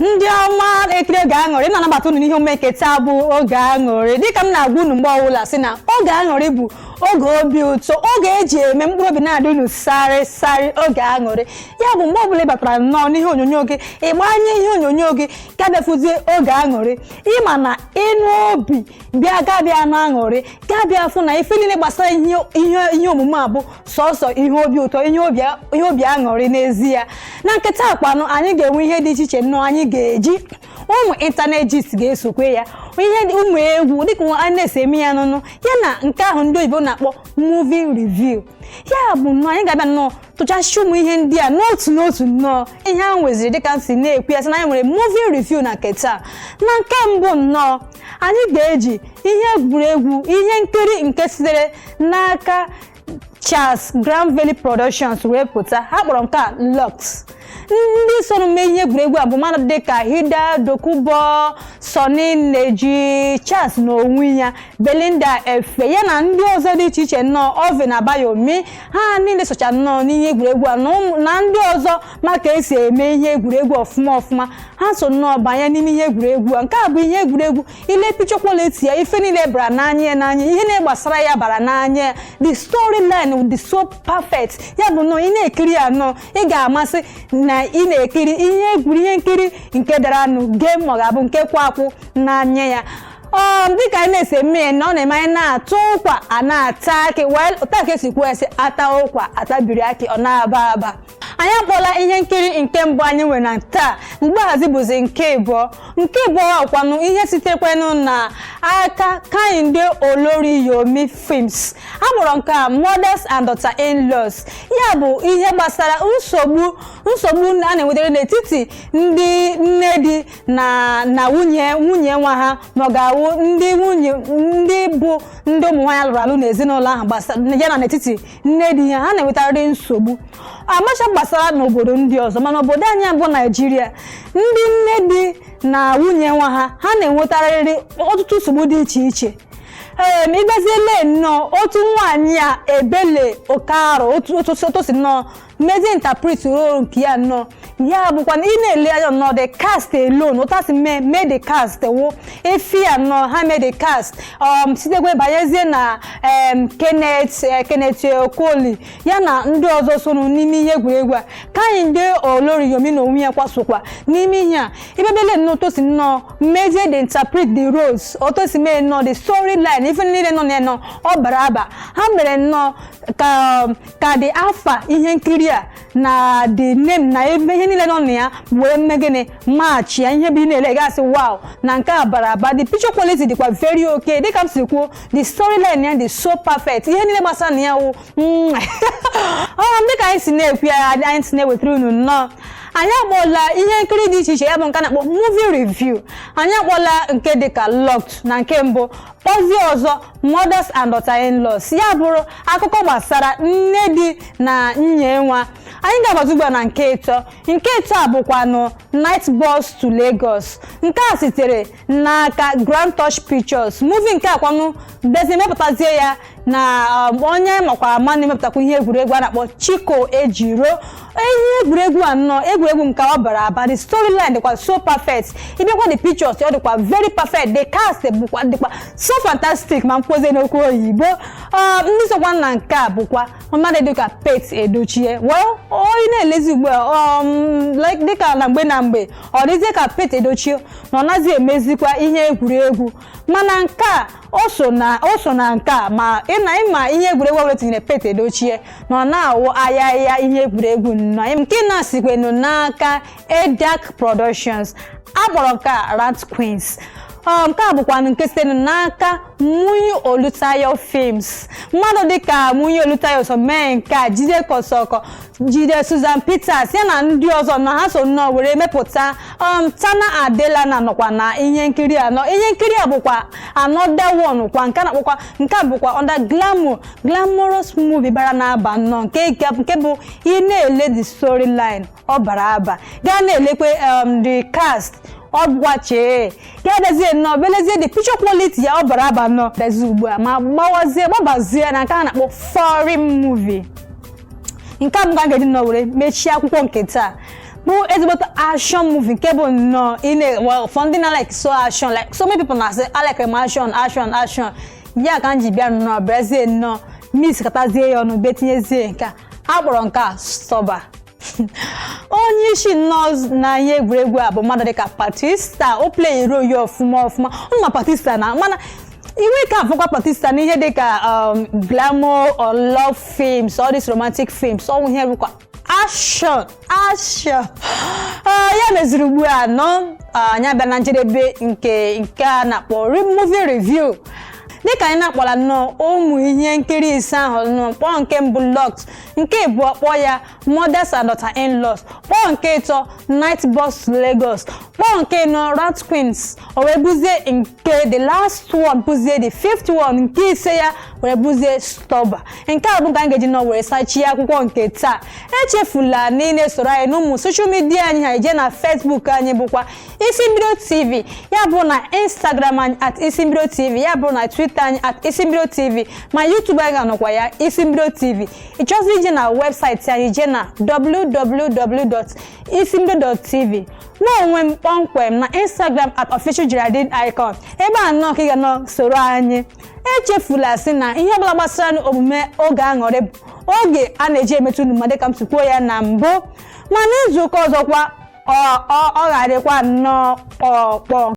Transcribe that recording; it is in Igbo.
Ndị ọma ekiri oge aṅụrị na-anabata unu n'ihe omume taa bụ oge aṅụrị dịka m na-agwa unu mgbe ọbụla sị na oge aṅụrị bụ oge obi ụtọ, oge eji eme mkpụrụ obi na-adị unu sarị oge aṅụrị. Ya bụ mgbe ọbụla ị batara nnọọ n'ihe onyonyo gị, ịgbanye ihe onyonyo gị gabịafuzie oge aṅụrị, ịma na ịnụ obi bịa gabịa na aṅụrị gabịa fụ na ife niile gbasara ihe omume a bụ sọsọ ihe obi ụtọ, ihe obi aṅụrị n'ezie. Na nketa akpanụ anyị ga-enwe ihe dị iche iche nnọọ anyị ga-eji ụmụ ịntanet gist ga-esokwe ya, ihe ụmụ egwu dịka anyị na-ese ya n'ọnụ ya na nke ahụ ndị oyibo na-akpọ movie review. Ya bụ nnọọ anyị ga-abịa nnọọ tụchasị ụmụ ihe ndị a n'otu nnọọ ihe ahụ nweziri dịka m si na-ekwu ya sị na anyị nwere movie review na nke taa. Na nke mbụ nnọọ anyị ga-eji ihe egwuregwu ihe nkiri nke sitere n'aka Charles Granville Productions wee pụta, ha kpọrọ nke a Lux. Ndị so mee ihe egwuregwu a bụ mmadụ dịka Hida Dokubo, Sonny Neji, Charles na onwe ya, Belinda Efe ya na ndị ọzọ dị iche iche nnọọ, Oven Abayomi, ha niile socha nnọọ n'ihe egwuregwu a na ndị ọzọ maka esi eme ihe egwuregwu ọfụma ha so nnọọ banye n'ime ihe egwuregwu a. Nke a bụ ihe egwuregwu ile picture quality ya, ife niile bara n'anya ihe na-gbasara ya bara n'anya, the storyline dị so perfect. Ya bụ nnọọ ị na-ekiri ya nnọọ ị ga-amasị na ị na-ekiri ihe nkiri nke dara nụ game ma ọ ga-abụ nke kwa akwụ n'anya ya. Dịka anyị na-ese mmiri na ọ na-eme anyị na-atụ ụkwa a na-ata akị, ụta ka esi kwuo esi ata ụkwa atabiri akị ọ na-aba. Anyị akpọla ihe nkiri nke mbụ anyị nwere na taa, mgbaghazi bụzi nke ịbụọ ọkwanụ ihe sitekwanụ na aka Kehinde Oloriyomi Films. A kpọrọ nke a Mothers and Daughter-in-Laws. Ya bụ ihe gbasara nsogbu a na-enwetara n'etiti ndị nne di na nwunye nwa ha ma ọ ga-awụ ndị bụ ndị ụmụ nwaanyị alụrụ alụ n'ezinụlọ ahụ gbasara ya na n'etiti nne di ha na-enwetarịrị nsogbu amacha gbasara n'obodo ndị ọzọ, mana obodo anyị bụ Naịjirịa, ndị nne di na nwunye nwa ha na-enwetarịrị ọtụtụ nsogbu dị iche iche. Ịgaziele nnọọ otu nwaanyị a Ebele Okarụ otu si nnọọ mezi interpret role nke ya nnọọ. Ya bụkwa ị na-ele anya nnọọ the cast alone ụtasị mee the cast wụ efi ya nnọọ ha mee the cast sitekwe banyezie na Kenneth Okoli ya na ndị ọzọ soro n'ime ihe egwuregwu a. Kehinde Oloriyomi na onwe ya kwasokwa n'ime ihe a. Ibebele nnọọ otu si nnọọ mezie the interpret the roles otu si mee nnọọ the storyline ife niile nọ na nnọọ ọ bara aba. Ha mere nnọọ ka the afa ihe nkiri a na the name na ihe niile nọ na ya wee mmegene match ya ihe bụ na-ele gasị wow na nke a bara aba. The picture quality dịkwa very okay dịka m si kwuo, the storyline ya dị so perfect, ihe niile gbasara na ya wụ dịka anyị si na-ekwu ya anyị si na-ewetara unu nnọọ. Anyị akpọla ihe nkiri dị iche iche ya bụ nke na-akpọ movie review. Anyị akpọla nke dịka Locked na nke mbụ, ozi ọzọ Mothers and Daughter-in-Laws, ya bụrụ akụkọ gbasara nne di na nye nwa. Anyị ga-abazi ugbu a na nke ịtọ a bụkwanụ Night Bus to Lagos. Nke a sitere n'aka Grand Touch Pictures. Movie nke akwanụ bezi mepụtazie ya na onye makwara mmanụ mepụtakwa ihe egwuregwu a na-akpọ Chiko Ejiro. Ihe egwuregwu a nnọọ egwuregwu nke ọ bara aba, the storyline dịkwa so perfect, ịbịakwa the pictures ọ dịkwa very perfect, the cast dịkwa so fantastic ma mkpoze n'okwu oyibo. Ndị sokwa na nke a bụkwa mmadụ dịka Pete Edochie. Onye na-elezi ugbu a dịka na mgbe ọ dịzie ka Pete Edochie na ọ naghị emezikwa ihe egwuregwu, mana nke a o so na nke a ma ịma ihe egwuregwu ọbụla tinyere Pete Edochie na ọ na-awụ ahịa ihe egwuregwu nnọọ nke na-asikwenụ n'aka Edak Productions. Akpọrọ nke a Rat Queens. Nke a bụkwa nke sitere n'aka Nwunye Olutayo Films. Mmadụ dịka Nwunye Olutayo so mee nke a, Jide Kosoko, Jide Susan Peters ya na ndị ọzọ na ha so nnọọ were mepụta. Tana Adela na nọkwa na ihe nkiri anọ. Ihe nkiri a bụkwa another one kwa nke na-akpọkwa nke a bụkwa under glamorous movie bara na-aba nnọọ nke bụ ị na-ele the storyline ọ bara aba, gaa na-elekwe the cast ọ bụkwache ga-edezie nnọọ belezie the picture quality ya ọ bara aba nnọọ dezi ugbu a ma gbabazie na nke a na-akpọ foreign movie. Nke a m ga-eji nnọọ were mechie akwụkwọ nke taa. bụ ezigbote action movie nke bụ nnọọ well for ndị na like so action like so many people na say I like action ya ka nji bịa nnọọ brezie nnọọ miss katazie ya ọnụ betinyezie nke a kpọrọ nke a stọba onye isi nnọọ na ihe egwuregwu a bụ mmadụ dịka Batista o play role ya ọfụma ma Batista na mana iwe ka afọkwa Batista n'ihe dịka glamour or love films all these romantic films ọ ihe rukwa action ya meziri ugbu a nọ anya bịa na njedebe nke a na-akpọ movie review dịka anyị na-akpọla nnọọ ụmụ ihe nkiri ise ahụ nnọọ kpọọ nke mbụ Lux, nke abụọ kpọọ ya Mothers and Daughter-in-Laws, kpọọ nke ịtọ Night Bus Lagos, kpọọ nke ịnọ Rat Queens, o wee buzie nke the last one buzie the fifth one nke ise ya wee buzie Stọba. Nke a bụ ka anyị ga-eji nọ were sachie akwụkwọ nke taa. Echefula na ị na-esoro anyị n'ụmụ social media anyị ha ije na Facebook anyị bụkwa Isimbido TV, ya bụ na Instagram anyị @Isimbido TV, ya bụ na Twitter anyị @Isimbido TV, ma YouTube anyị ga-anọkwa ya Isimbido TV. Ịchọzi ije na webụsaịtị anyị ije na www.isimbido.tv. N'onwe m kpọmkwem na Instagram @officialgeraldine_icon. Ebe a nnọọ ka ị ga-anọ soro anyị. Echefula sị na ihe ọbụla gbasara omume oge aṅụrị bụ oge a na-eji emetụ unu mmadụ ka m tukwuo ya na mbụ, ma n'izu ụka ọzọkwa ọ ga-adịkwa nnọọ kpọọ